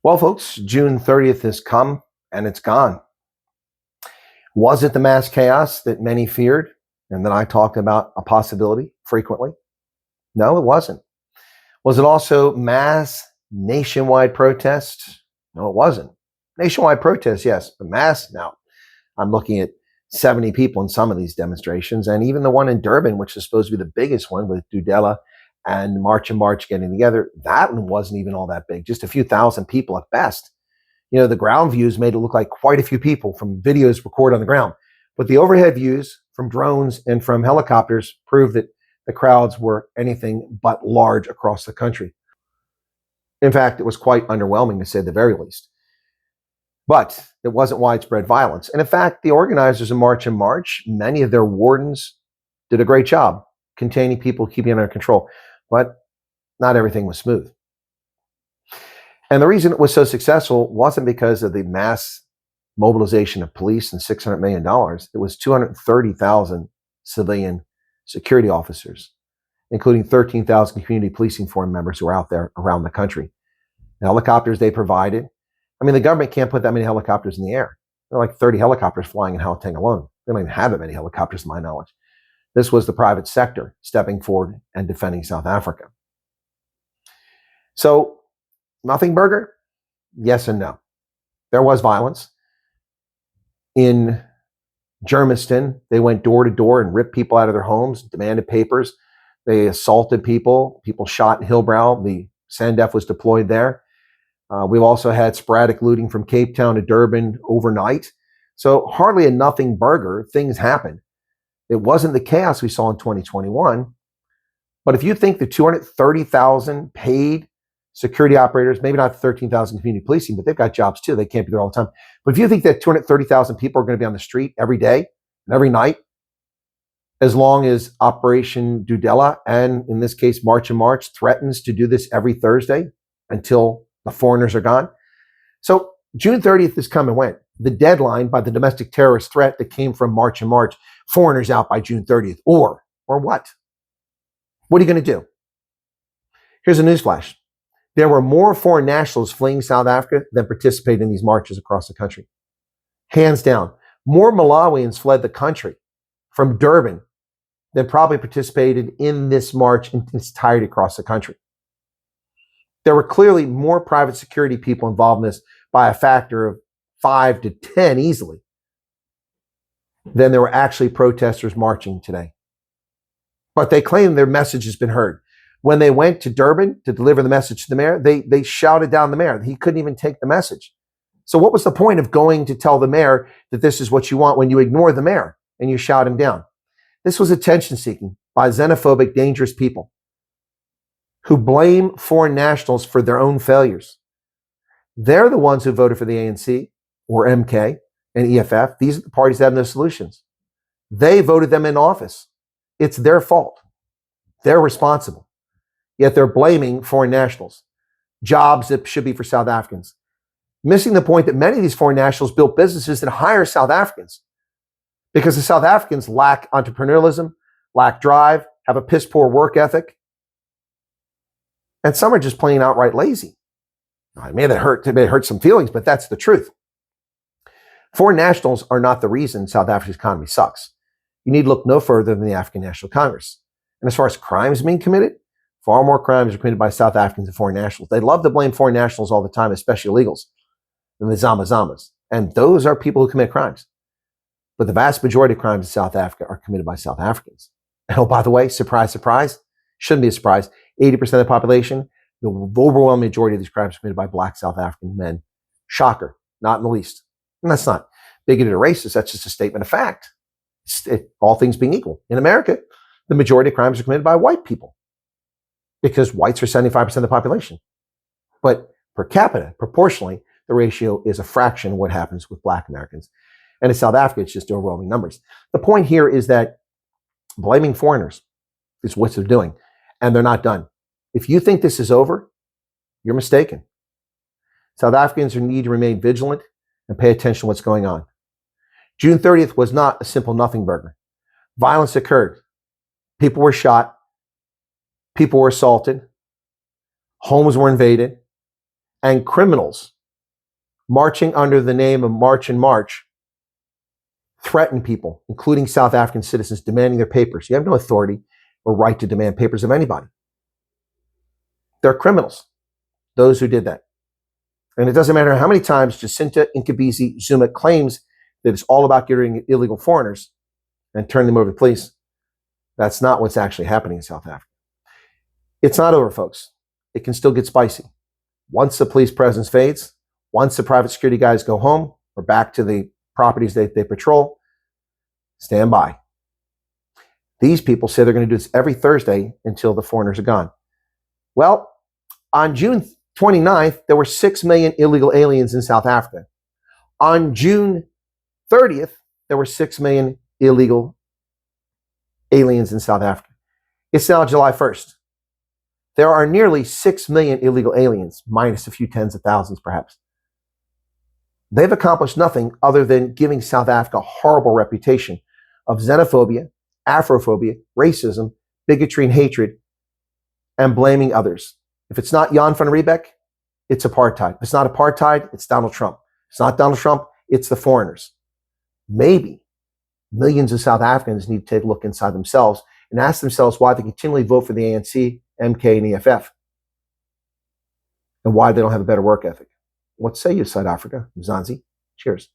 Well, folks, June 30th has come and it's gone. Was it the mass chaos that many feared and that I talked about a possibility frequently? No, it wasn't. Was it also mass nationwide protests? No, it wasn't. Nationwide protests, yes, but mass, no. I'm looking at 70 people in some of these demonstrations, and even the one in Durban, which is supposed to be the biggest one with Dudela and March and March getting together, that one wasn't even all that big, just a few thousand people at best. The ground views made it look like quite a few people from videos recorded on the ground. But the overhead views from drones and from helicopters proved that the crowds were anything but large across the country. In fact, it was quite underwhelming to say the very least. But it wasn't widespread violence. And in fact, the organizers of March and March, many of their wardens did a great job containing people, keeping it under control. But not everything was smooth. And the reason it was so successful wasn't because of the mass mobilization of police and $600 million. It was 230,000 civilian security officers, including 13,000 community policing force members who were out there around the country. The helicopters they provided. I mean, the government can't put that many helicopters in the air. There are like 30 helicopters flying in Gauteng alone. They don't even have that many helicopters, to my knowledge. This was the private sector stepping forward and defending South Africa. So, nothing burger? Yes and no. There was violence. In Germiston, they went door to door and ripped people out of their homes, demanded papers. They assaulted people. People shot in Hillbrow. The SANDF was deployed there. We've also had sporadic looting from Cape Town to Durban overnight. So hardly a nothing burger. Things happened. It wasn't the chaos we saw in 2021. But if you think the 230,000 paid security operators, maybe not 13,000 community policing, but they've got jobs too. They can't be there all the time. But if you think that 230,000 people are going to be on the street every day and every night, as long as Operation Dudela, and in this case, March and March, threatens to do this every Thursday until the foreigners are gone. So June 30th has come and went. The deadline by the domestic terrorist threat that came from March and March, foreigners out by June 30th, or what? What are you going to do? Here's a newsflash. There were more foreign nationals fleeing South Africa than participated in these marches across the country. Hands down. More Malawians fled the country from Durban than probably participated in this march in its entirety across the country. There were clearly more private security people involved in this by a factor of 5 to 10 easily than there were actually protesters marching today. But they claim their message has been heard. When they went to Durban to deliver the message to the mayor, they shouted down the mayor. He couldn't even take the message. So what was the point of going to tell the mayor that this is what you want when you ignore the mayor and you shout him down? This was attention seeking by xenophobic, dangerous people who blame foreign nationals for their own failures. They're the ones who voted for the ANC or MK and EFF. These are the parties that have no solutions. They voted them in office. It's their fault. They're responsible. Yet they're blaming foreign nationals, jobs that should be for South Africans, missing the point that many of these foreign nationals built businesses that hire South Africans because the South Africans lack entrepreneurialism, lack drive, have a piss poor work ethic, and some are just plain outright lazy. It may hurt some feelings, but that's the truth. Foreign nationals are not the reason South Africa's economy sucks. You need to look no further than the African National Congress. And as far as crimes being committed, far more crimes are committed by South Africans than foreign nationals. They love to blame foreign nationals all the time, especially illegals and the Zama-Zamas. And those are people who commit crimes. But the vast majority of crimes in South Africa are committed by South Africans. And oh, by the way, surprise, surprise, shouldn't be a surprise. 80% of the population, the overwhelming majority of these crimes are committed by Black South African men. Shocker, not in the least. And that's not bigoted or racist. That's just a statement of fact. All things being equal. In America, the majority of crimes are committed by white people because whites are 75% of the population. But per capita, proportionally, the ratio is a fraction of what happens with Black Americans. And in South Africa, it's just overwhelming numbers. The point here is that blaming foreigners is what they're doing, and they're not done. If you think this is over, you're mistaken. South Africans need to remain vigilant and pay attention to what's going on. June 30th was not a simple nothing burger. Violence occurred. People were shot. People were assaulted. Homes were invaded. and criminals marching under the name of March and March threaten people, including South African citizens, demanding their papers. You have no authority or right to demand papers of anybody. They're criminals, those who did that. And it doesn't matter how many times Jacinta Nkabisi Zuma claims that it's all about getting illegal foreigners and turning them over to the police. That's not what's actually happening in South Africa. It's not over, folks. It can still get spicy. Once the police presence fades, once the private security guys go home or back to the properties they patrol, stand by. These people say they're going to do this every Thursday until the foreigners are gone. Well, on June 29th, there were 6 million illegal aliens in South Africa. On June 30th, there were 6 million illegal aliens in South Africa. It's now July 1st. There are nearly 6 million illegal aliens, minus a few tens of thousands perhaps. They've accomplished nothing other than giving South Africa a horrible reputation of xenophobia, Afrophobia, racism, bigotry and hatred, and blaming others. If it's not Jan van Riebeck, it's apartheid. If it's not apartheid, it's Donald Trump. If it's not Donald Trump, it's the foreigners. Maybe millions of South Africans need to take a look inside themselves and ask themselves why they continually vote for the ANC, MK, and EFF, and why they don't have a better work ethic. What say you, South Africa? Mzansi? Cheers.